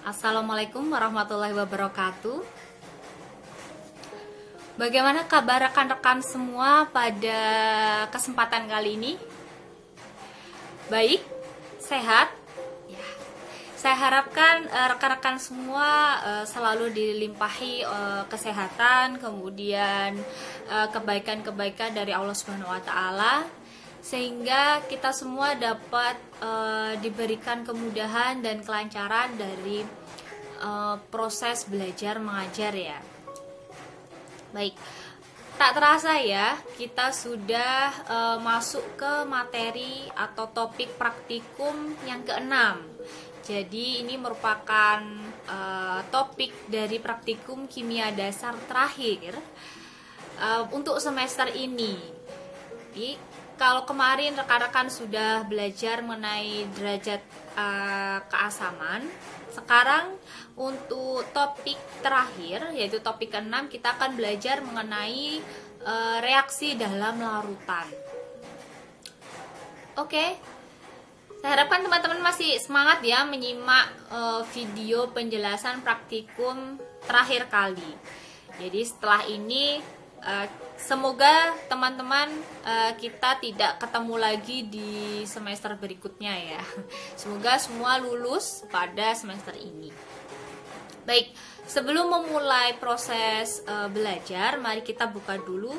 Assalamualaikum warahmatullahi wabarakatuh. Bagaimana kabar rekan-rekan semua pada kesempatan kali ini? Baik, sehat? Ya. Saya harapkan rekan-rekan semua selalu dilimpahi kesehatan, kemudian kebaikan-kebaikan dari Allah Subhanahu wa taala, sehingga kita semua dapat diberikan kemudahan dan kelancaran dari proses belajar mengajar ya. Baik, tak terasa ya kita sudah masuk ke materi atau topik praktikum yang keenam. Jadi ini merupakan topik dari praktikum kimia dasar terakhir untuk semester ini. Jadi kalau kemarin rekan-rekan sudah belajar mengenai derajat keasaman, sekarang untuk topik terakhir yaitu topik ke-6 kita akan belajar mengenai reaksi dalam larutan. Oke. Saya harapkan teman-teman masih semangat ya menyimak video penjelasan praktikum terakhir kali. Jadi setelah ini semoga teman-teman kita tidak ketemu lagi di semester berikutnya ya. Semoga semua lulus pada semester ini. Baik, sebelum memulai proses belajar, mari kita buka dulu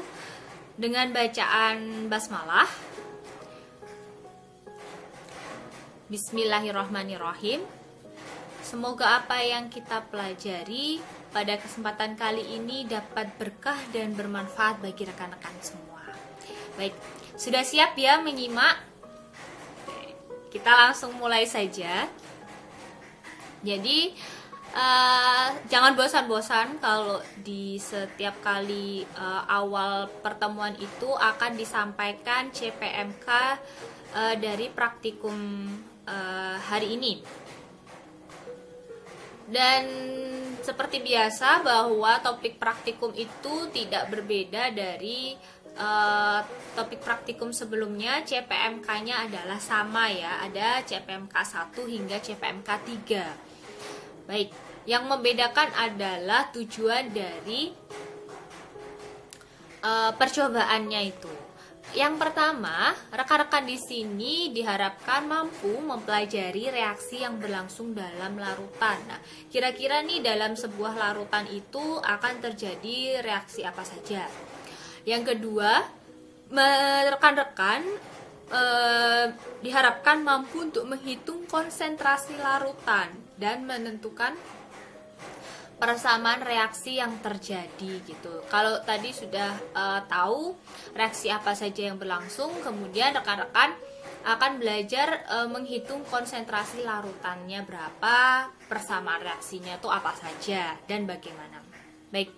dengan bacaan basmalah. Bismillahirrahmanirrahim. Semoga apa yang kita pelajari pada kesempatan kali ini dapat berkah dan bermanfaat bagi rekan-rekan semua. Baik, sudah siap ya menyimak? Kita langsung mulai saja. Jadi, jangan bosan-bosan kalau di setiap kali awal pertemuan itu akan disampaikan CPMK dari praktikum hari ini. Dan seperti biasa bahwa topik praktikum itu tidak berbeda dari topik praktikum sebelumnya. CPMK-nya adalah sama ya, ada CPMK 1 hingga CPMK 3. Baik, yang membedakan adalah tujuan dari percobaannya itu. Yang pertama, rekan-rekan di sini diharapkan mampu mempelajari reaksi yang berlangsung dalam larutan. Nah, kira-kira nih dalam sebuah larutan itu akan terjadi reaksi apa saja. Yang kedua, rekan-rekan diharapkan mampu untuk menghitung konsentrasi larutan dan menentukan persamaan reaksi yang terjadi gitu. Kalau tadi sudah tahu reaksi apa saja yang berlangsung, kemudian rekan-rekan akan belajar menghitung konsentrasi larutannya berapa, persamaan reaksinya itu apa saja dan bagaimana. Baik.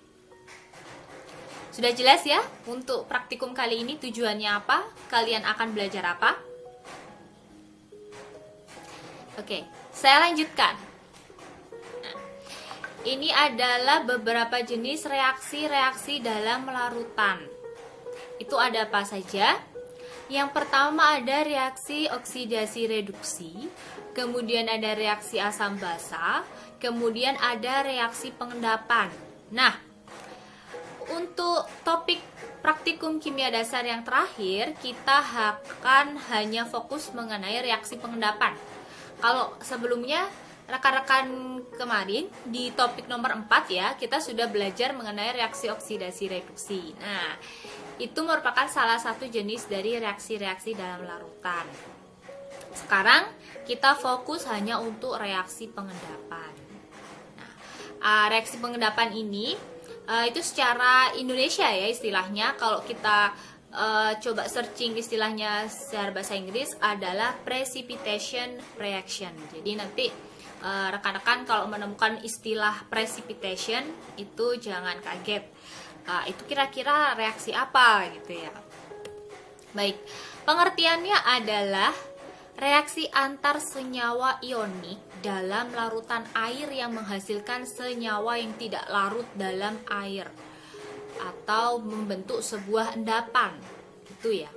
Sudah jelas ya untuk praktikum kali ini tujuannya apa? Kalian akan belajar apa? Oke, saya lanjutkan. Ini adalah beberapa jenis reaksi-reaksi dalam larutan. Itu ada apa saja? Yang pertama ada reaksi oksidasi reduksi, kemudian ada reaksi asam basa, kemudian ada reaksi pengendapan. Nah, untuk topik praktikum kimia dasar yang terakhir, kita akan hanya fokus mengenai reaksi pengendapan. Kalau sebelumnya rekan-rekan kemarin di topik nomor 4 ya, kita sudah belajar mengenai reaksi oksidasi reduksi. Nah, itu merupakan salah satu jenis dari reaksi-reaksi dalam larutan. Sekarang kita fokus hanya untuk reaksi pengendapan. Nah, reaksi pengendapan ini itu secara Indonesia ya istilahnya. Kalau kita coba searching istilahnya secara bahasa Inggris adalah precipitation reaction. Jadi nanti rekan-rekan kalau menemukan istilah precipitation itu jangan kaget. Itu kira-kira reaksi apa gitu ya. Baik, pengertiannya adalah reaksi antar senyawa ionik dalam larutan air yang menghasilkan senyawa yang tidak larut dalam air atau membentuk sebuah endapan. Itu ya.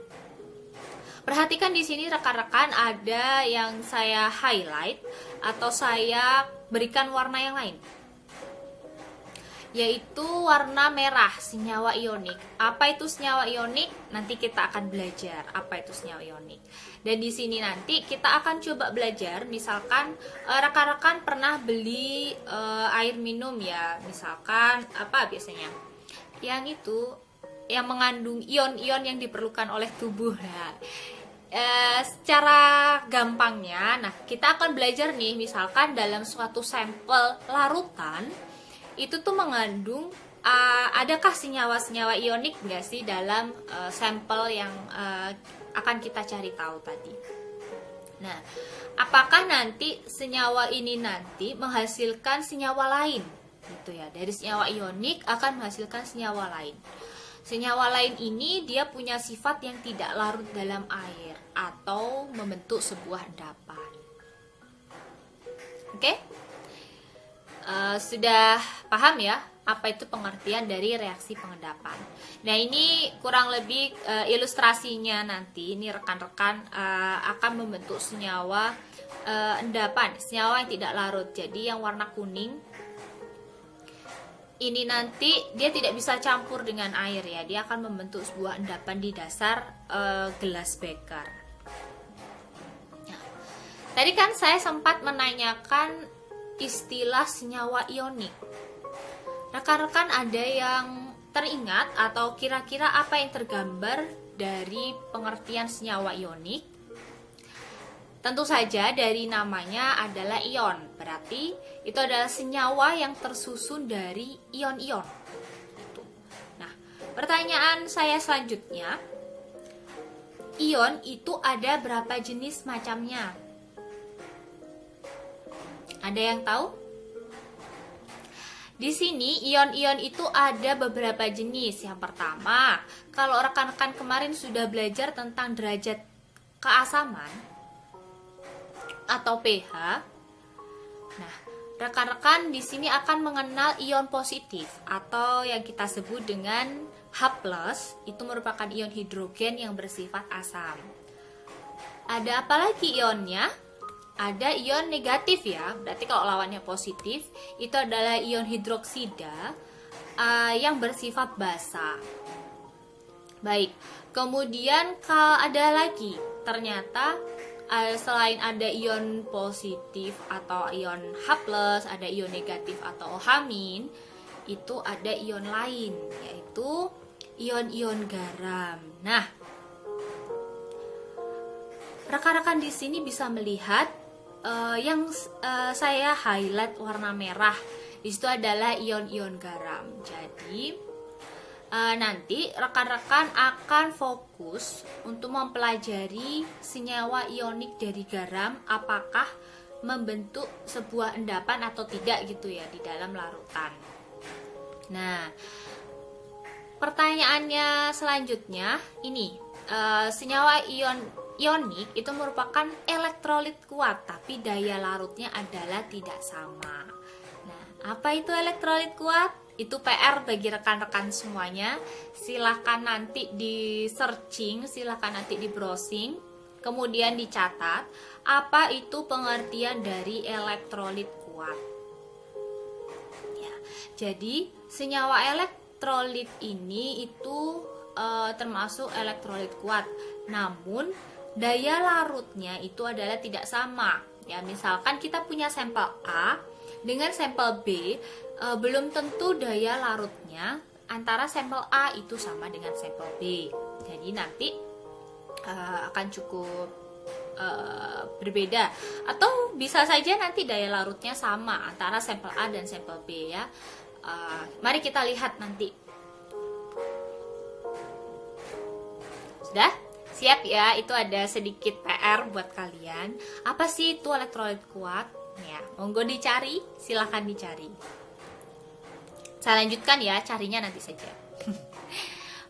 Perhatikan di sini rekan-rekan, ada yang saya highlight atau saya berikan warna yang lain, yaitu warna merah, senyawa ionik. Apa itu senyawa ionik? Nanti kita akan belajar apa itu senyawa ionik. Dan di sini nanti kita akan coba belajar, misalkan rekan-rekan pernah beli air minum ya, misalkan apa biasanya? Yang itu yang mengandung ion-ion yang diperlukan oleh tubuh. Nah, secara gampangnya, nah kita akan belajar nih, misalkan dalam suatu sampel larutan itu tuh mengandung adakah senyawa-senyawa ionik nggak sih dalam sampel yang akan kita cari tahu tadi. Nah, apakah nanti senyawa ini nanti menghasilkan senyawa lain gitu ya, dari senyawa ionik akan menghasilkan senyawa lain. Senyawa lain ini dia punya sifat yang tidak larut dalam air atau membentuk sebuah endapan. Oke? Sudah paham ya apa itu pengertian dari reaksi pengendapan. Nah, ini kurang lebih ilustrasinya nanti. Ini rekan-rekan akan membentuk senyawa endapan, senyawa yang tidak larut. Jadi yang warna kuning ini nanti dia tidak bisa campur dengan air ya, dia akan membentuk sebuah endapan di dasar gelas beker. Nah, tadi kan saya sempat menanyakan istilah senyawa ionik. Rekan-rekan ada yang teringat atau kira-kira apa yang tergambar dari pengertian senyawa ionik? Tentu saja dari namanya adalah ion, berarti itu adalah senyawa yang tersusun dari ion-ion. Nah, pertanyaan saya selanjutnya, ion itu ada berapa jenis macamnya? Ada yang tahu? Di sini ion-ion itu ada beberapa jenis. Yang pertama, kalau rekan-rekan kemarin sudah belajar tentang derajat keasaman atau pH. Nah, rekan-rekan di sini akan mengenal ion positif atau yang kita sebut dengan H+, itu merupakan ion hidrogen yang bersifat asam. Ada apa lagi ionnya? Ada ion negatif ya, berarti kalau lawannya positif, itu adalah ion hidroksida yang bersifat basa. Baik, kemudian ada lagi, ternyata selain ada ion positif atau ion H+, ada ion negatif atau H-, itu ada ion lain, yaitu ion-ion garam. Nah, rekan-rekan di sini bisa melihat yang saya highlight warna merah. Di situ adalah ion-ion garam. Jadi nanti rekan-rekan akan fokus untuk mempelajari senyawa ionik dari garam, apakah membentuk sebuah endapan atau tidak gitu ya di dalam larutan. Nah, pertanyaannya selanjutnya ini, senyawa ionik itu merupakan elektrolit kuat, tapi daya larutnya adalah tidak sama. Nah, apa itu elektrolit kuat? Itu PR bagi rekan-rekan semuanya. Silahkan nanti di searching, silahkan nanti di browsing, kemudian dicatat apa itu pengertian dari elektrolit kuat. Ya, jadi senyawa elektrolit ini itu termasuk elektrolit kuat, namun daya larutnya itu adalah tidak sama. Ya, misalkan kita punya sampel A dengan sampel B, belum tentu daya larutnya antara sampel A itu sama dengan sampel B. Jadi nanti akan cukup berbeda, atau bisa saja nanti daya larutnya sama antara sampel A dan sampel B ya. Mari kita lihat nanti. Sudah? Siap ya? Itu ada sedikit PR buat kalian. Apa sih itu elektrolit kuat? Ya, monggo dicari, silahkan dicari. Saya lanjutkan ya, carinya nanti saja.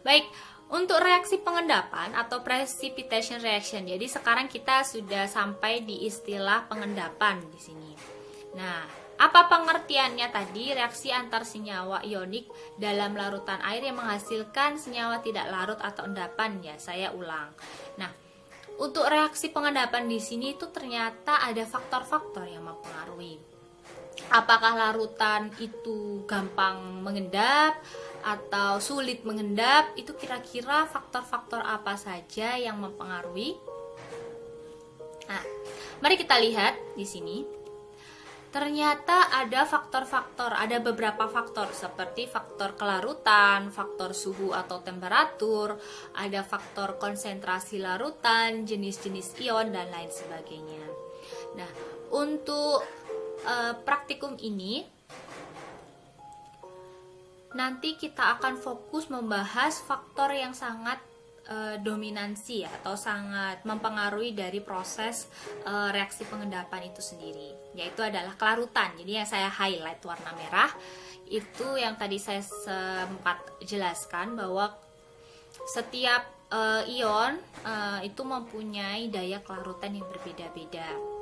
Baik, untuk reaksi pengendapan atau precipitation reaction. Jadi sekarang kita sudah sampai di istilah pengendapan di sini. Nah, apa pengertiannya tadi? Reaksi antar senyawa ionik dalam larutan air yang menghasilkan senyawa tidak larut atau endapan ya. Saya ulang. Nah, untuk reaksi pengendapan di sini itu ternyata ada faktor-faktor yang mempengaruhi. Apakah larutan itu gampang mengendap atau sulit mengendap? Itu kira-kira faktor-faktor apa saja yang mempengaruhi? Nah, mari kita lihat di sini. Ternyata ada faktor-faktor, ada beberapa faktor seperti faktor kelarutan, faktor suhu atau temperatur, ada faktor konsentrasi larutan, jenis-jenis ion, dan lain sebagainya. Nah, untuk praktikum ini nanti kita akan fokus membahas faktor yang sangat dominansi atau sangat mempengaruhi dari proses reaksi pengendapan itu sendiri, yaitu adalah kelarutan. Jadi yang saya highlight warna merah itu yang tadi saya sempat jelaskan bahwa setiap ion itu mempunyai daya kelarutan yang berbeda-beda.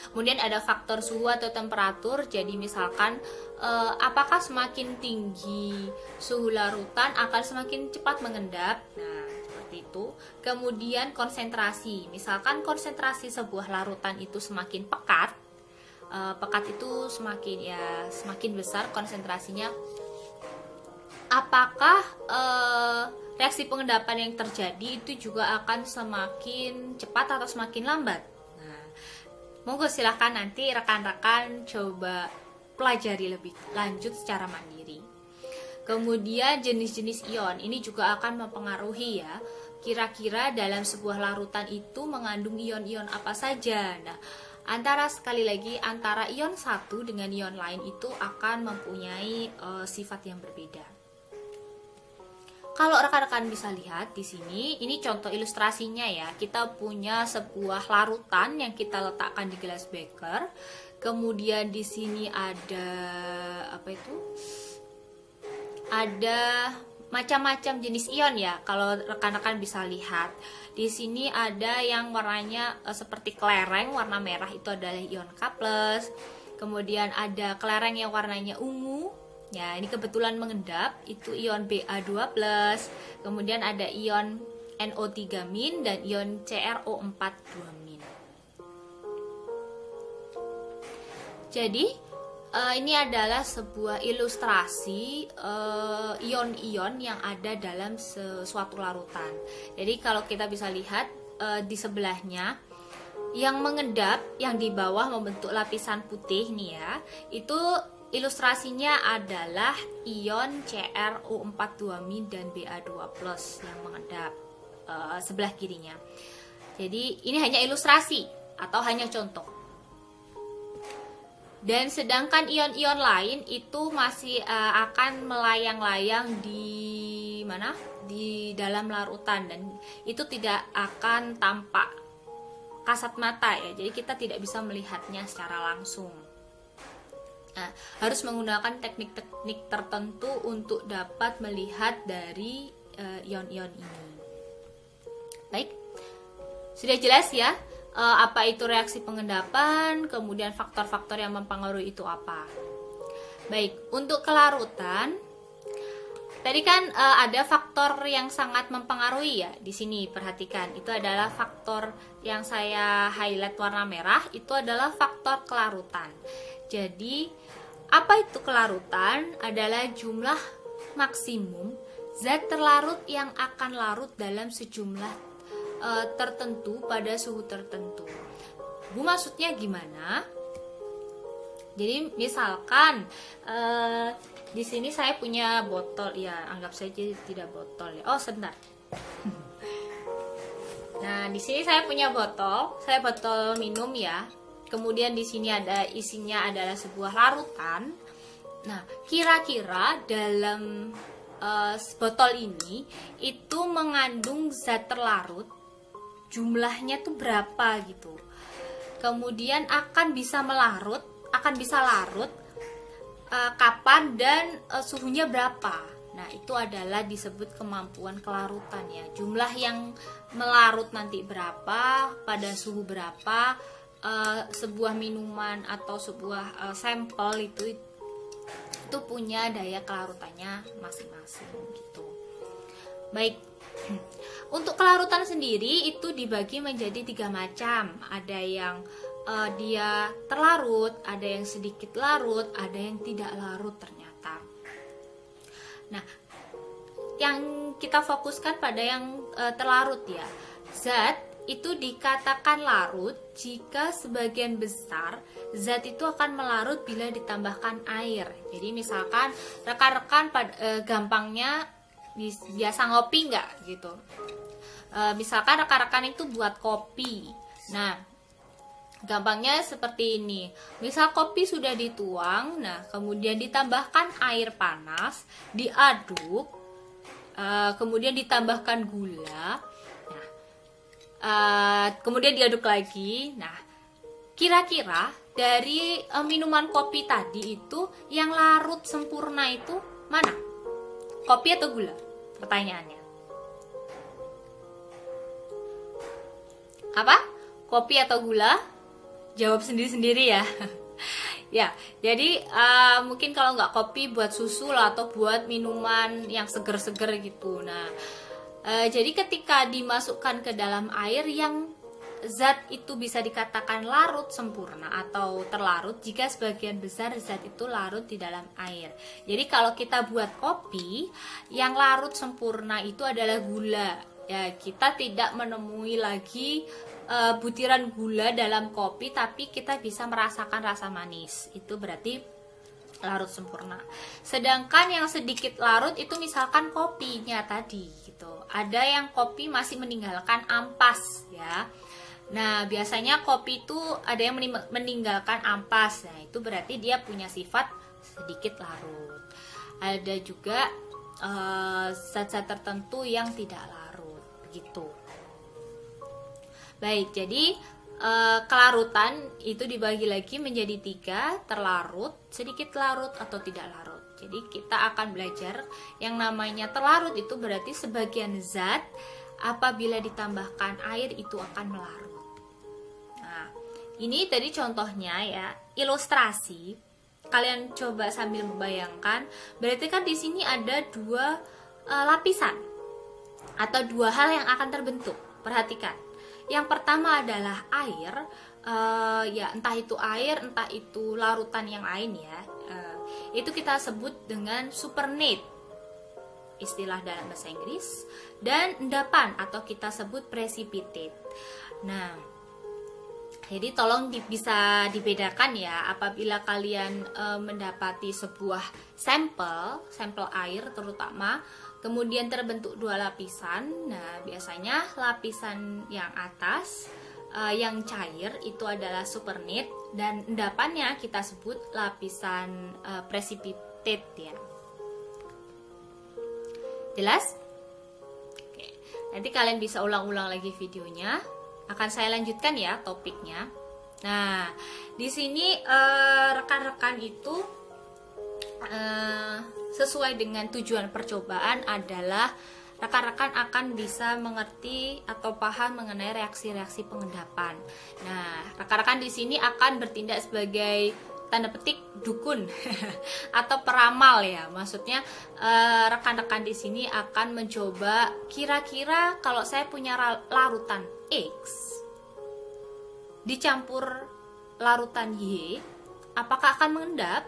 Kemudian ada faktor suhu atau temperatur. Jadi misalkan apakah semakin tinggi suhu larutan akan semakin cepat mengendap. Nah, seperti itu. Kemudian konsentrasi. Misalkan konsentrasi sebuah larutan itu semakin pekat. Pekat itu semakin besar konsentrasinya. Apakah reaksi pengendapan yang terjadi itu juga akan semakin cepat atau semakin lambat? Monggo silahkan nanti rekan-rekan coba pelajari lebih lanjut secara mandiri. Kemudian jenis-jenis ion ini juga akan mempengaruhi ya. Kira-kira dalam sebuah larutan itu mengandung ion-ion apa saja. Nah, sekali lagi antara ion satu dengan ion lain itu akan mempunyai sifat yang berbeda. Kalau rekan-rekan bisa lihat di sini, ini contoh ilustrasinya ya. Kita punya sebuah larutan yang kita letakkan di gelas beker. Kemudian di sini ada ada macam-macam jenis ion ya. Kalau rekan-rekan bisa lihat, di sini ada yang warnanya seperti kelereng, warna merah itu adalah ion K+. Kemudian ada kelereng yang warnanya ungu. Ya, ini kebetulan mengendap, itu ion Ba2+, kemudian ada ion NO3- dan ion CrO4-2-. Jadi, ini adalah sebuah ilustrasi ion-ion yang ada dalam suatu larutan. Jadi, kalau kita bisa lihat di sebelahnya, yang mengendap, yang di bawah membentuk lapisan putih nih ya, itu ilustrasinya adalah ion CrO4-2- dan Ba2+ yang mengendap sebelah kirinya. Jadi ini hanya ilustrasi atau hanya contoh. Dan sedangkan ion-ion lain itu masih akan melayang-layang di mana? Di dalam larutan, dan itu tidak akan tampak kasat mata ya. Jadi kita tidak bisa melihatnya secara langsung. Nah, harus menggunakan teknik-teknik tertentu untuk dapat melihat dari ion-ion ini. Baik, sudah jelas ya apa itu reaksi pengendapan, kemudian faktor-faktor yang mempengaruhi itu apa. Baik, untuk kelarutan, tadi kan ada faktor yang sangat mempengaruhi ya. Di sini perhatikan, itu adalah faktor yang saya highlight warna merah, itu adalah faktor kelarutan. Jadi, apa itu kelarutan? Adalah jumlah maksimum zat terlarut yang akan larut dalam sejumlah tertentu pada suhu tertentu. Bu, maksudnya gimana? Jadi, misalkan di sini saya punya botol, ya anggap saja tidak botol ya. Oh, sebentar. Nah, di sini saya punya botol, saya botol minum ya. Kemudian di sini ada isinya adalah sebuah larutan. Nah, kira-kira dalam botol ini itu mengandung zat terlarut, jumlahnya tuh berapa gitu. Kemudian akan bisa larut kapan dan suhunya berapa. Nah, itu adalah disebut kemampuan kelarutan ya. Jumlah yang melarut nanti berapa, pada suhu berapa. Sebuah minuman atau sebuah sampel itu punya daya kelarutannya masing-masing gitu. Baik, Untuk kelarutan sendiri itu dibagi menjadi 3 macam. Ada yang dia terlarut, ada yang sedikit larut, ada yang tidak larut ternyata. Nah, yang kita fokuskan pada yang terlarut ya. Zat itu dikatakan larut jika sebagian besar zat itu akan melarut bila ditambahkan air. Jadi misalkan rekan-rekan gampangnya biasa ngopi nggak gitu. Misalkan rekan-rekan itu buat kopi. Nah, gampangnya seperti ini. Misal kopi sudah dituang, nah kemudian ditambahkan air panas, diaduk, kemudian ditambahkan gula. Kemudian diaduk lagi. Nah, kira-kira dari minuman kopi tadi itu yang larut sempurna itu mana? Kopi atau gula? Pertanyaannya. Apa? Kopi atau gula? Jawab sendiri-sendiri ya. Ya, jadi mungkin kalau nggak kopi buat susu lah atau buat minuman yang seger-seger gitu. Nah, jadi ketika dimasukkan ke dalam air, yang zat itu bisa dikatakan larut sempurna atau terlarut jika sebagian besar zat itu larut di dalam air. Jadi kalau kita buat kopi, yang larut sempurna itu adalah gula. Ya, kita tidak menemui lagi butiran gula dalam kopi, tapi kita bisa merasakan rasa manis. Itu berarti larut sempurna. Sedangkan yang sedikit larut itu misalkan kopinya tadi gitu. Ada yang kopi masih meninggalkan ampas ya. Nah, biasanya kopi itu ada yang meninggalkan ampas. Nah, itu berarti dia punya sifat sedikit larut. Ada juga zat-zat tertentu yang tidak larut begitu. Baik, jadi kelarutan itu dibagi lagi menjadi 3, terlarut, sedikit larut, atau tidak larut. Jadi kita akan belajar yang namanya terlarut itu berarti sebagian zat apabila ditambahkan air itu akan melarut. Nah, ini tadi contohnya ya, ilustrasi. Kalian coba sambil membayangkan, berarti kan di sini ada 2 lapisan atau 2 hal yang akan terbentuk. Perhatikan. Yang pertama adalah air, ya entah itu air, entah itu larutan yang lain ya. Itu kita sebut dengan supernatant, istilah dalam bahasa Inggris, dan endapan atau kita sebut precipitate. Nah, jadi tolong bisa dibedakan ya apabila kalian mendapati sebuah sampel air terutama, kemudian terbentuk 2 lapisan. Nah, biasanya lapisan yang atas yang cair itu adalah supernatant dan endapannya kita sebut lapisan precipitate ya. Jelas? Oke. Nanti kalian bisa ulang-ulang lagi videonya. Akan saya lanjutkan ya topiknya. Nah, di sini rekan-rekan itu sesuai dengan tujuan percobaan adalah rekan-rekan akan bisa mengerti atau paham mengenai reaksi-reaksi pengendapan. Nah, rekan-rekan di sini akan bertindak sebagai tanda petik dukun atau peramal ya. Maksudnya rekan-rekan di sini akan mencoba kira-kira kalau saya punya larutan X dicampur larutan Y, apakah akan mengendap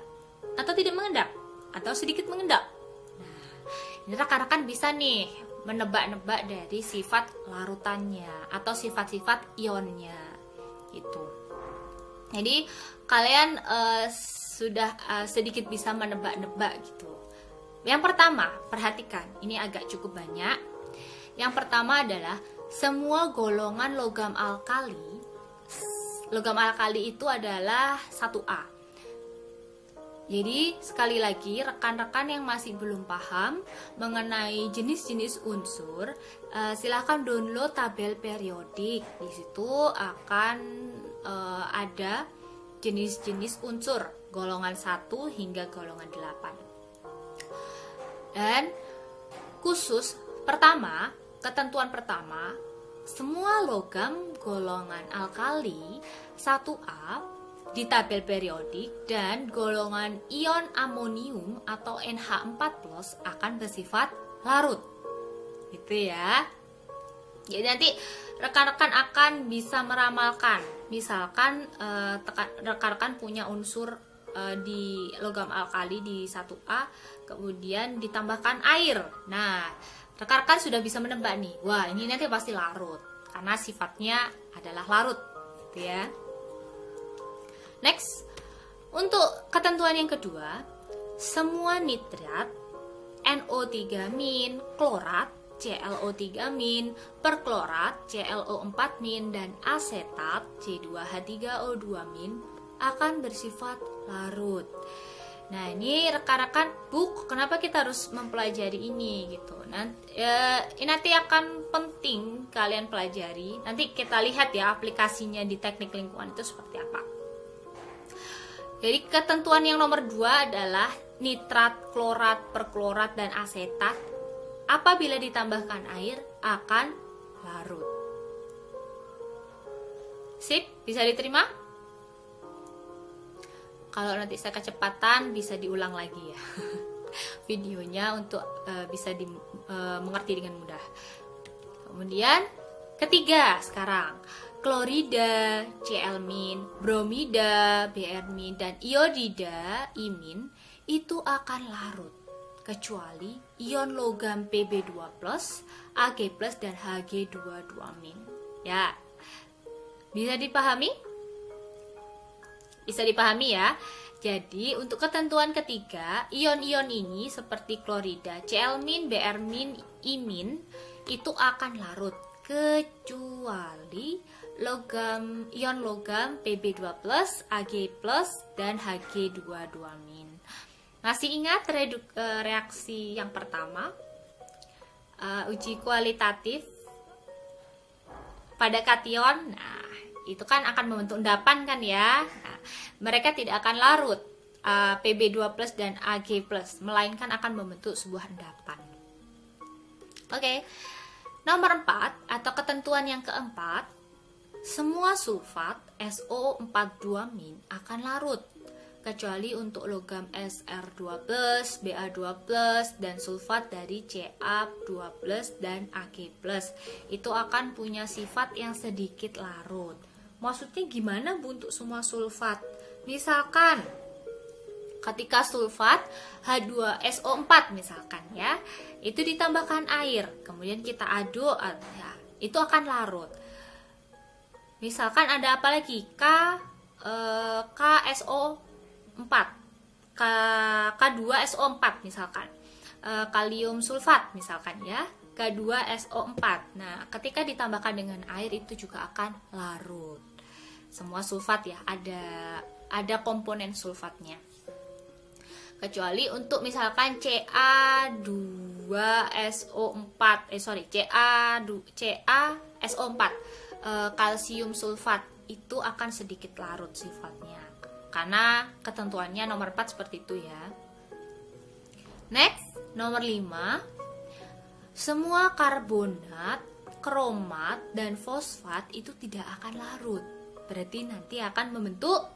atau tidak mengendap atau sedikit mengendap. Nah, ini rekan-rekan bisa nih menebak-nebak dari sifat larutannya atau sifat-sifat ionnya gitu. Jadi kalian sudah sedikit bisa menebak-nebak gitu. Yang pertama, perhatikan, ini agak cukup banyak. Yang pertama adalah semua golongan logam alkali. Logam alkali itu adalah 1A. Jadi sekali lagi rekan-rekan yang masih belum paham mengenai jenis-jenis unsur, silahkan download tabel periodik. Di situ akan ada jenis-jenis unsur golongan 1 hingga golongan 8. Dan khusus pertama, ketentuan pertama, semua logam golongan alkali 1A di tabel periodik dan golongan ion amonium atau NH4+ akan bersifat larut. Gitu ya. Jadi nanti rekan-rekan akan bisa meramalkan, misalkan rekan-rekan punya unsur di logam alkali di 1A, kemudian ditambahkan air. Nah, rekan-rekan sudah bisa menebak nih, wah ini nanti pasti larut, karena sifatnya adalah larut, gitu ya. Next, untuk ketentuan yang kedua, semua nitrat, NO3-, klorat, ClO3-, perklorat, ClO4-, dan asetat, C2H3O2- akan bersifat larut. Nah, ini rekan-rekan, kenapa kita harus mempelajari ini gitu. Nanti akan penting kalian pelajari. Nanti kita lihat ya aplikasinya di teknik lingkungan itu seperti apa. Jadi ketentuan yang nomor 2 adalah nitrat, klorat, perklorat, dan asetat apabila ditambahkan air akan larut. Sip, bisa diterima? Kalau nanti saya kecepatan bisa diulang lagi ya videonya untuk bisa mengerti dengan mudah. Kemudian ketiga sekarang, klorida, Cl-, bromida, Br-, dan iodida, imin, itu akan larut kecuali ion logam Pb2+, Ag+, dan Hg22-. Ya, bisa dipahami? Bisa dipahami ya. Jadi untuk ketentuan ketiga, ion-ion ini seperti klorida, Cl-, Br-, imin itu akan larut kecuali ion logam Pb2+, Ag+, dan Hg22-. Masih ingat reaksi yang pertama? Uji kualitatif pada kation. Nah, itu kan akan membentuk endapan kan ya. Nah, mereka tidak akan larut Pb2+ dan Ag+, melainkan akan membentuk sebuah endapan. Oke. Nomor 4 atau ketentuan yang keempat, semua sulfat SO42- akan larut kecuali untuk logam Sr2+, Ba2+, dan sulfat dari Ca2+ dan Ag+. Itu akan punya sifat yang sedikit larut. Maksudnya gimana Bu untuk semua sulfat? Misalkan ketika sulfat H2SO4 misalkan ya, itu ditambahkan air, kemudian kita aduk, ya, itu akan larut. Misalkan ada apa lagi? KSO4, K2SO4 misalkan, kalium sulfat misalkan ya, K2SO4. Nah, ketika ditambahkan dengan air itu juga akan larut. Semua sulfat ya, ada komponen sulfatnya. Kecuali untuk misalkan CaSO4, kalsium sulfat itu akan sedikit larut sifatnya. Karena ketentuannya nomor 4 seperti itu ya. Next, nomor 5. Semua karbonat, kromat, dan fosfat itu tidak akan larut. Berarti nanti akan membentuk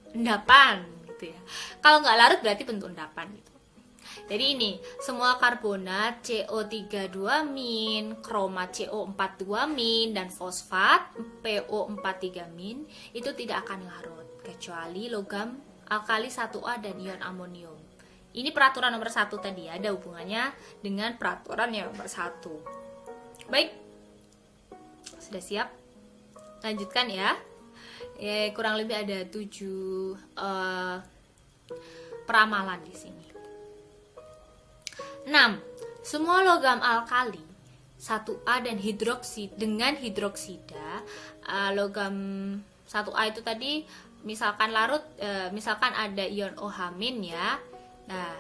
endapan gitu ya. Kalau nggak larut berarti bentuk endapan gitu. Jadi ini semua karbonat CO32-, kromat CO42-, dan fosfat PO43- itu tidak akan larut kecuali logam alkali 1A dan ion amonium. Ini peraturan nomor 1 tadi ya, ada hubungannya dengan peraturan yang nomor 1. Baik, sudah siap? Lanjutkan ya. Kurang lebih ada 7 peramalan di sini. 6. Semua logam alkali 1A dan dengan hidroksida, logam 1A itu tadi misalkan larut, misalkan ada ion OH- ya. Nah,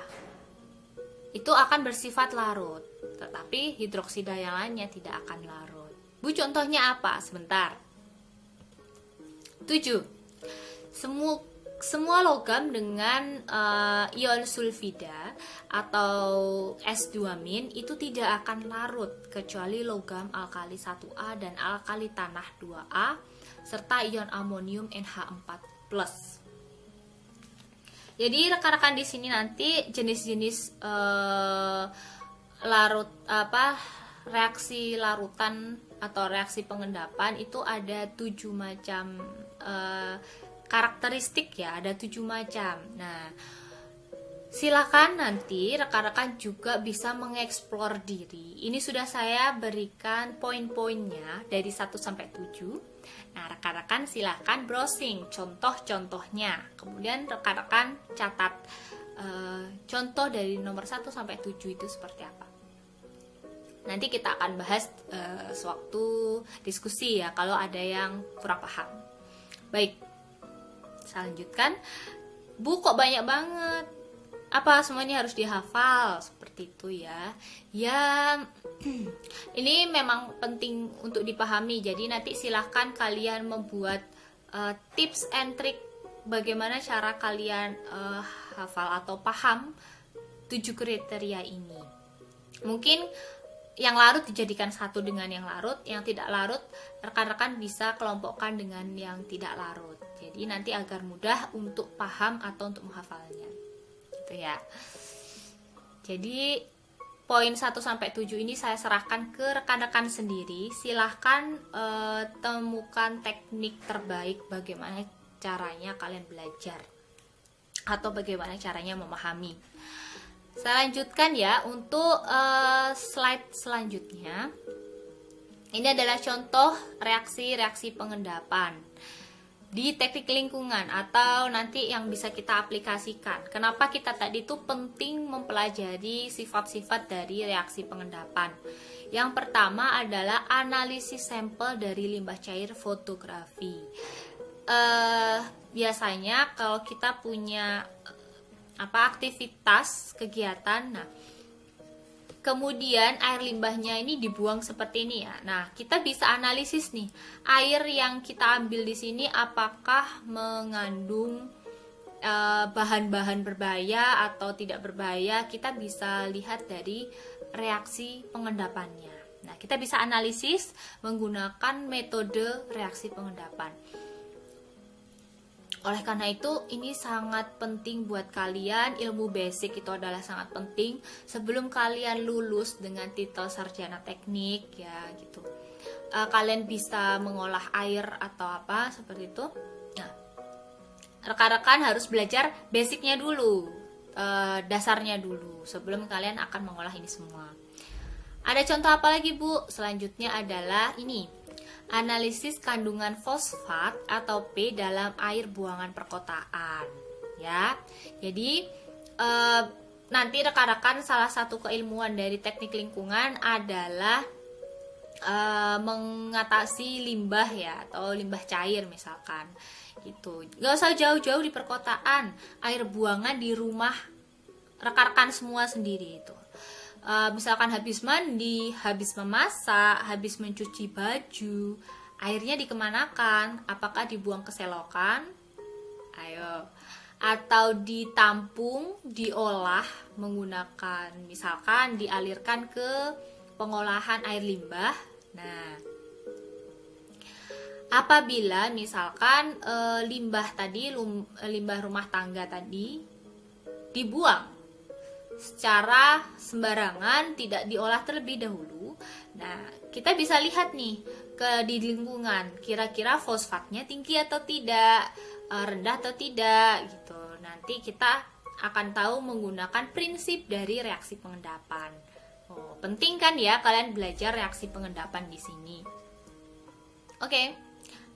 itu akan bersifat larut, tetapi hidroksida yang lainnya tidak akan larut. Bu, contohnya apa? Sebentar. 7. Semua logam dengan ion sulfida atau S2- itu tidak akan larut kecuali logam alkali 1A dan alkali tanah 2A serta ion amonium NH4+. Jadi rekan-rekan di sini nanti jenis-jenis reaksi larutan atau reaksi pengendapan itu ada 7 macam karakteristik ya, ada 7 macam. Nah, silakan nanti rekan-rekan juga bisa mengeksplor diri. Ini sudah saya berikan poin-poinnya dari 1 sampai 7. Nah, rekan-rekan silakan browsing contoh-contohnya. Kemudian rekan-rekan catat contoh dari nomor 1 sampai 7 itu seperti apa. Nanti kita akan bahas sewaktu diskusi ya, kalau ada yang kurang paham. Baik, saya lanjutkan. Bu, kok banyak banget? Apa semuanya harus dihafal? Seperti itu ya. Ya, ini memang penting untuk dipahami. Jadi nanti silahkan kalian membuat tips and trick bagaimana cara kalian hafal atau paham 7 kriteria ini. Mungkin yang larut dijadikan satu dengan yang larut, yang tidak larut rekan-rekan bisa kelompokkan dengan yang tidak larut. Jadi nanti agar mudah untuk paham atau untuk menghafalnya. Gitu ya. Jadi poin 1 sampai 7 ini saya serahkan ke rekan-rekan sendiri. Silahkan temukan teknik terbaik bagaimana caranya kalian belajar atau bagaimana caranya memahami. Saya lanjutkan ya untuk slide selanjutnya. Ini adalah contoh reaksi-reaksi pengendapan di teknik lingkungan atau nanti yang bisa kita aplikasikan. Kenapa kita tadi itu penting mempelajari sifat-sifat dari reaksi pengendapan? Yang pertama adalah analisis sampel dari limbah cair fotografi. Biasanya kalau kita punya aktivitas kegiatan, nah kemudian air limbahnya ini dibuang seperti ini ya. Nah, kita bisa analisis nih, air yang kita ambil di sini apakah mengandung bahan-bahan berbahaya atau tidak berbahaya. Kita bisa lihat dari reaksi pengendapannya. Nah, kita bisa analisis menggunakan metode reaksi pengendapan. Oleh karena itu, ini sangat penting buat kalian. Ilmu basic itu adalah sangat penting sebelum kalian lulus dengan titel sarjana teknik ya gitu. Kalian bisa mengolah air atau apa seperti itu. Nah, rekan-rekan harus belajar basicnya dulu, dasarnya dulu sebelum kalian akan mengolah ini semua. Ada contoh apa lagi, Bu? Selanjutnya adalah ini. Analisis kandungan fosfat atau P dalam air buangan perkotaan ya. Jadi nanti rekan-rekan salah satu keilmuan dari teknik lingkungan adalah mengatasi limbah ya atau limbah cair misalkan gitu. Gak usah jauh-jauh di perkotaan, air buangan di rumah rekan-rekan semua sendiri itu. Misalkan habis mandi, habis memasak, habis mencuci baju, airnya dikemanakan? Apakah dibuang ke selokan? Ayo. Atau ditampung, diolah menggunakan, misalkan dialirkan ke pengolahan air limbah. Nah, apabila misalkan limbah tadi, limbah rumah tangga tadi dibuang secara sembarangan, tidak diolah terlebih dahulu. Nah, kita bisa lihat nih di lingkungan, kira-kira fosfatnya tinggi atau tidak, rendah atau tidak gitu. Nanti kita akan tahu menggunakan prinsip dari reaksi pengendapan. Penting kan ya kalian belajar reaksi pengendapan di sini. Oke.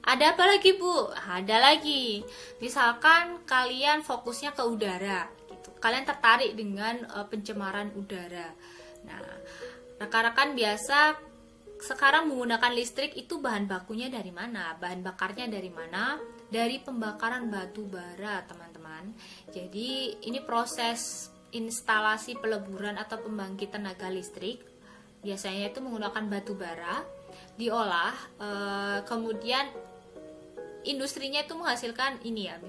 Ada apa lagi, Bu? Ada lagi. Misalkan kalian fokusnya ke udara. Kalian tertarik dengan pencemaran udara. Nah, rekan-rekan biasa sekarang menggunakan listrik itu bahan bakunya dari mana? Bahan bakarnya dari mana? Dari pembakaran batu bara, teman-teman. Jadi, ini proses instalasi peleburan atau pembangkit tenaga listrik. Biasanya itu menggunakan batu bara, diolah, kemudian industrinya itu menghasilkan ini ya,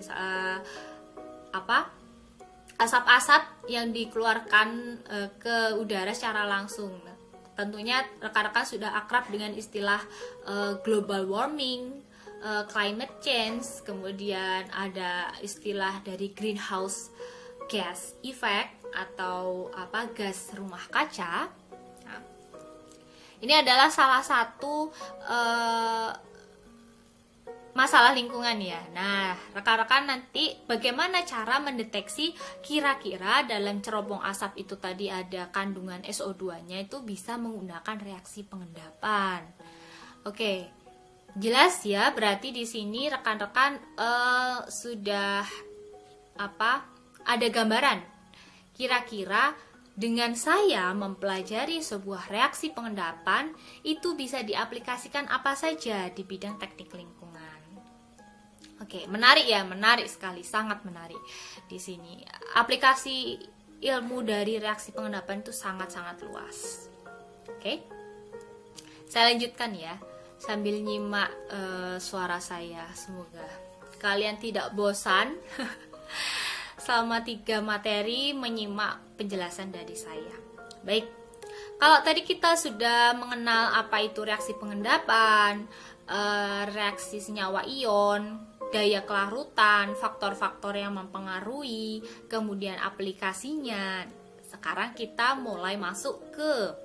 asap-asap yang dikeluarkan ke udara secara langsung. Tentunya rekan-rekan sudah akrab dengan istilah global warming, climate change, kemudian ada istilah dari greenhouse gas effect atau gas rumah kaca. Ini adalah salah satu masalah lingkungan ya. Nah, rekan-rekan nanti bagaimana cara mendeteksi kira-kira dalam cerobong asap itu tadi ada kandungan SO2-nya, itu bisa menggunakan reaksi pengendapan. Oke. Jelas ya, berarti di sini rekan-rekan sudah ada gambaran. Kira-kira dengan saya mempelajari sebuah reaksi pengendapan itu bisa diaplikasikan apa saja di bidang teknik lingkungan. Oke, menarik ya, menarik sekali, sangat menarik. Di sini aplikasi ilmu dari reaksi pengendapan itu sangat-sangat luas. Oke. Saya lanjutkan ya. Sambil nyimak suara saya, semoga kalian tidak bosan selama 3 materi menyimak penjelasan dari saya. Baik, kalau tadi kita sudah mengenal apa itu reaksi pengendapan, reaksi senyawa ion, daya kelarutan, faktor-faktor yang mempengaruhi, kemudian aplikasinya. Sekarang kita mulai masuk ke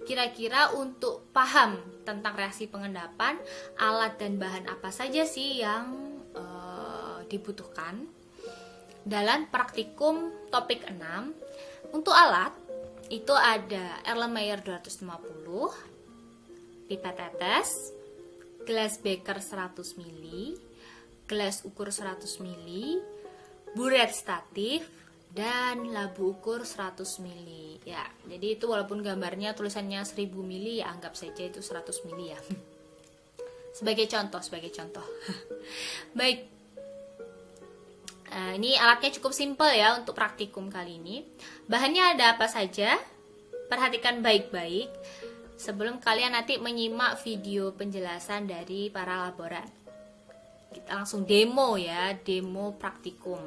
kira-kira untuk paham tentang reaksi pengendapan, alat dan bahan apa saja sih yang dibutuhkan dalam praktikum topik 6. Untuk alat itu ada Erlenmeyer 250, pipet tetes, gelas beker 100 ml, gelas ukur 100 ml, buret statif, dan labu ukur 100 ml ya. Jadi itu walaupun gambarnya tulisannya 1000 ml ya, anggap saja itu 100 ml ya. sebagai contoh Baik, ini alatnya cukup simpel ya untuk praktikum kali ini. Bahannya ada apa saja? Perhatikan baik-baik sebelum kalian nanti menyimak video penjelasan dari para laboran. Kita langsung demo ya, demo praktikum.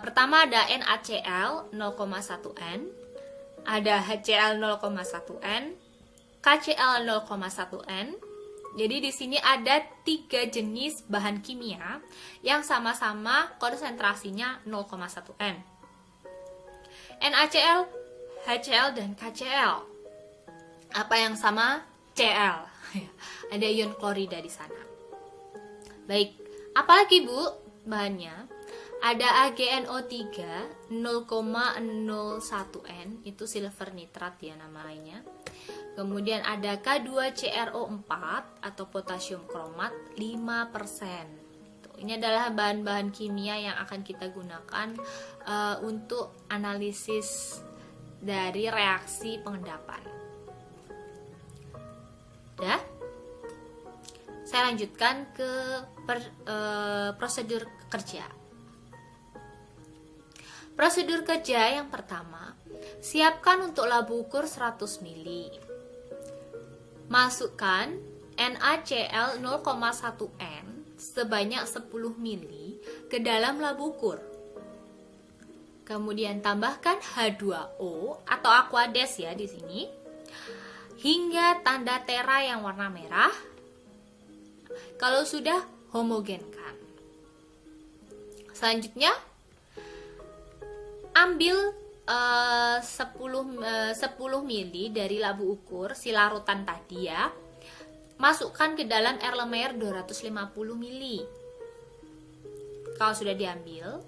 Pertama ada NaCl 0,1N, ada HCl 0,1N, KCl 0,1N. Jadi di sini ada 3 jenis bahan kimia yang sama-sama konsentrasinya 0,1N. NaCl, HCl, dan KCl. Apa yang sama? Cl. Ada ion klorida di sana. Baik, apalagi Bu bahannya? Ada AgNO3 0,01N, itu silver nitrat ya namanya. Kemudian ada K2CrO4 atau potasium kromat 5%. Ini adalah bahan-bahan kimia yang akan kita gunakan untuk analisis dari reaksi pengendapan. Udah? Saya lanjutkan ke prosedur kerja. Prosedur kerja yang pertama, siapkan untuk labu ukur 100 ml. Masukkan NaCl 0,1N sebanyak 10 ml ke dalam labu ukur. Kemudian tambahkan H2O atau Aquades ya di sini hingga tanda tera yang warna merah. Kalau sudah, homogenkan. Selanjutnya ambil 10 ml dari labu ukur si larutan tadi ya. Masukkan ke dalam Erlenmeyer 250 ml. Kalau sudah diambil,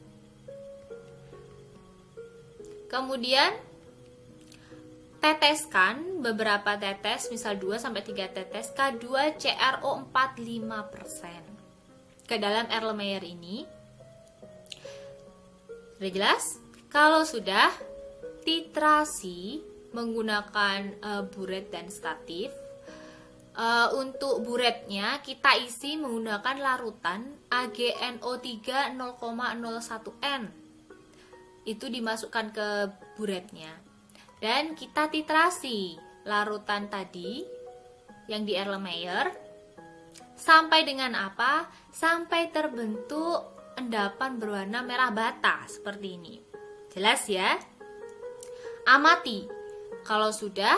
kemudian teteskan beberapa tetes, misal 2-3 tetes K2CrO4 5% ke dalam Erlenmeyer ini. Sudah jelas? Kalau sudah, titrasi menggunakan buret dan statif. Untuk buretnya kita isi menggunakan larutan AgNO3 0,01N. Itu dimasukkan ke buretnya. Dan kita titrasi larutan tadi yang di Erlenmeyer sampai dengan apa? Sampai terbentuk endapan berwarna merah bata seperti ini. Jelas ya? Amati. Kalau sudah,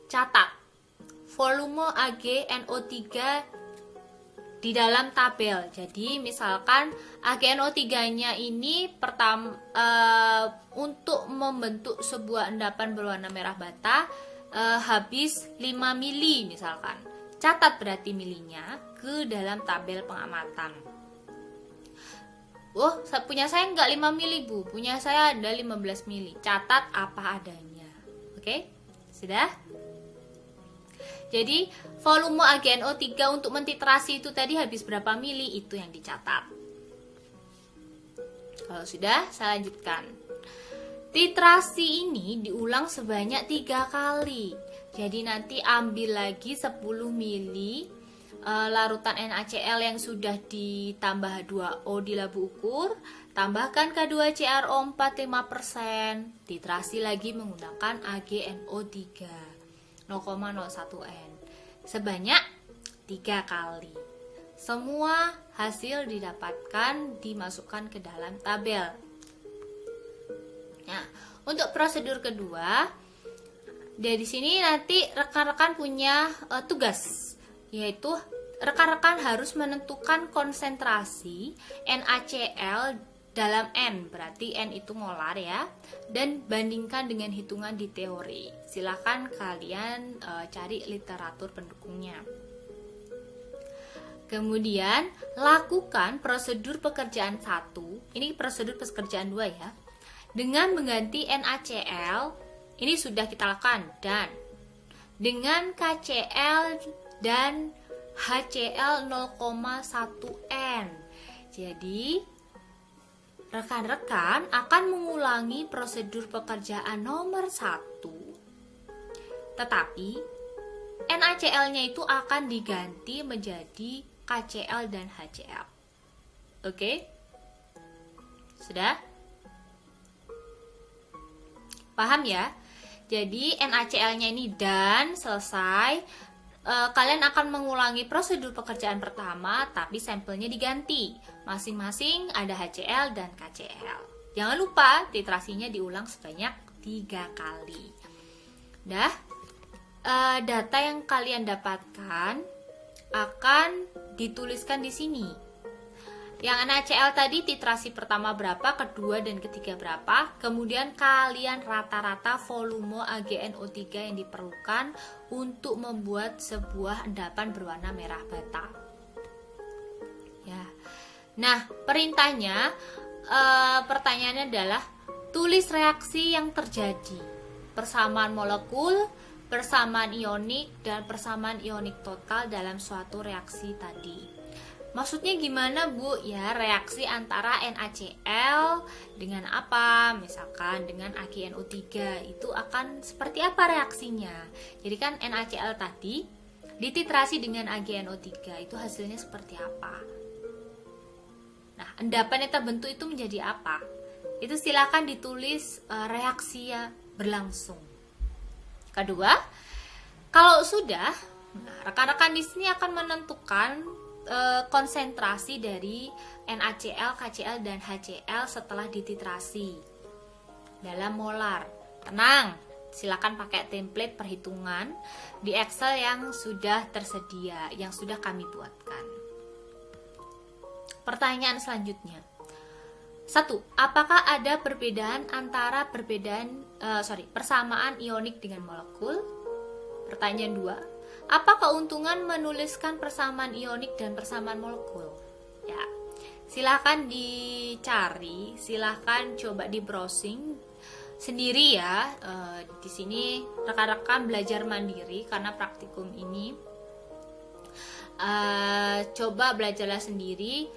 catat volume AgNO3 di dalam tabel. Jadi misalkan AgNO3-nya ini untuk membentuk sebuah endapan berwarna merah bata habis 5 mili misalkan. Catat berarti milinya ke dalam tabel pengamatan. Oh, punya saya nggak 5 mili Bu, punya saya ada 15 mili. Catat apa adanya. Oke, sudah? Jadi volume AgNO3 untuk mentitrasi itu tadi habis berapa mili, itu yang dicatat. Kalau sudah, saya lanjutkan. Titrasi ini diulang sebanyak 3 kali. Jadi nanti ambil lagi 10 mili larutan NaCl yang sudah ditambah H2O di labu ukur, tambahkan K2CrO4 5%, titrasi lagi menggunakan AgNO3 0,01N sebanyak 3 kali. Semua hasil didapatkan dimasukkan ke dalam tabel. Nah, untuk prosedur kedua, dari sini nanti rekan-rekan punya tugas, yaitu rekan-rekan harus menentukan konsentrasi NaCl dalam N, berarti N itu molar ya, dan bandingkan dengan hitungan di teori. Silahkan kalian cari literatur pendukungnya. Kemudian lakukan prosedur pekerjaan 1, ini prosedur pekerjaan 2 ya, dengan mengganti NaCl, ini sudah kita lakukan, dan dengan KCl dan HCl 0,1N. Jadi rekan-rekan akan mengulangi prosedur pekerjaan nomor 1, tetapi NaCl-nya itu akan diganti menjadi KCl dan HCl. Oke? Sudah? Paham ya? Jadi NaCl-nya ini dan selesai. Kalian akan mengulangi prosedur pekerjaan pertama, tapi sampelnya diganti. Masing-masing ada HCl dan KCl. Jangan lupa titrasinya diulang sebanyak 3 kali. Data yang kalian dapatkan akan dituliskan di sini. Yang NaCl tadi titrasi pertama berapa, kedua dan ketiga berapa, kemudian kalian rata-rata volume AgNO3 yang diperlukan untuk membuat sebuah endapan berwarna merah bata. Ya. Nah, pertanyaannya adalah tulis reaksi yang terjadi, persamaan molekul, persamaan ionik, dan persamaan ionik total dalam suatu reaksi tadi. Maksudnya gimana Bu? Ya, reaksi antara NaCl dengan apa? Misalkan dengan AgNO3, itu akan seperti apa reaksinya? Jadi kan NaCl tadi dititrasi dengan AgNO3, itu hasilnya seperti apa? Nah, endapan yang terbentuk itu menjadi apa? Itu silakan ditulis reaksi ya berlangsung. Kedua, kalau sudah, rekan-rekan di sini akan menentukan konsentrasi dari NaCl, KCl, dan HCl setelah dititrasi dalam molar. Tenang, silakan pakai template perhitungan di Excel yang sudah tersedia, yang sudah kami buatkan. Pertanyaan selanjutnya. 1. Apakah ada perbedaan antara persamaan ionik dengan molekul? Pertanyaan 2. Apa keuntungan menuliskan persamaan ionik dan persamaan molekul? Ya, silahkan dicari, silahkan coba di browsing sendiri ya. Di sini rekan-rekan belajar mandiri karena praktikum ini. Coba belajarlah sendiri.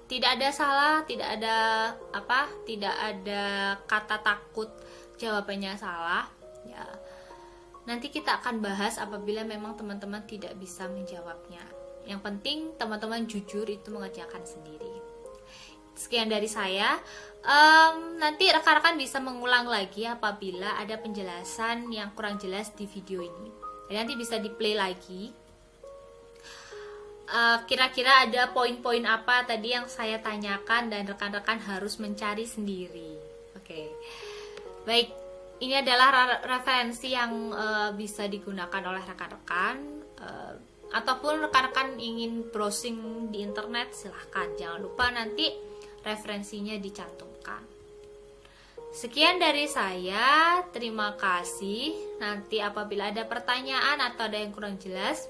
Tidak ada salah, tidak ada kata takut jawabannya salah. Ya. Nanti kita akan bahas apabila memang teman-teman tidak bisa menjawabnya. Yang penting teman-teman jujur itu mengerjakan sendiri. Sekian dari saya. Nanti rekan-rekan bisa mengulang lagi apabila ada penjelasan yang kurang jelas di video ini. Jadi nanti bisa di play lagi. Kira-kira ada poin-poin apa tadi yang saya tanyakan dan rekan-rekan harus mencari sendiri. Oke. Baik. Ini adalah referensi yang bisa digunakan oleh rekan-rekan. ataupun rekan-rekan ingin browsing di internet, silahkan. Jangan lupa nanti referensinya dicantumkan. Sekian dari saya, terima kasih. Nanti apabila ada pertanyaan atau ada yang kurang jelas,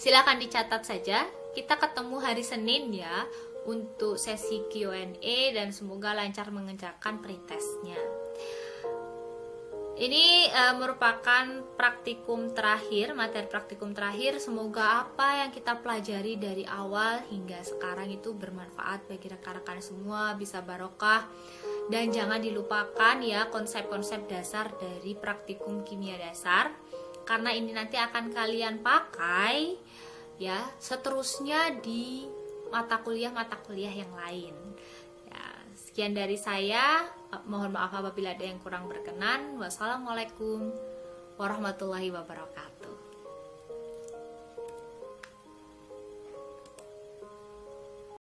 silahkan dicatat saja. Kita ketemu hari Senin ya untuk sesi Q&A, dan semoga lancar mengerjakan pretestnya. Ini merupakan praktikum terakhir, materi praktikum terakhir. Semoga apa yang kita pelajari dari awal hingga sekarang itu bermanfaat bagi rekan-rekan semua, bisa barokah. Dan jangan dilupakan ya konsep-konsep dasar dari praktikum kimia dasar, karena ini nanti akan kalian pakai ya seterusnya di mata kuliah yang lain. Sekian dari saya, mohon maaf apabila ada yang kurang berkenan. Wassalamualaikum warahmatullahi wabarakatuh.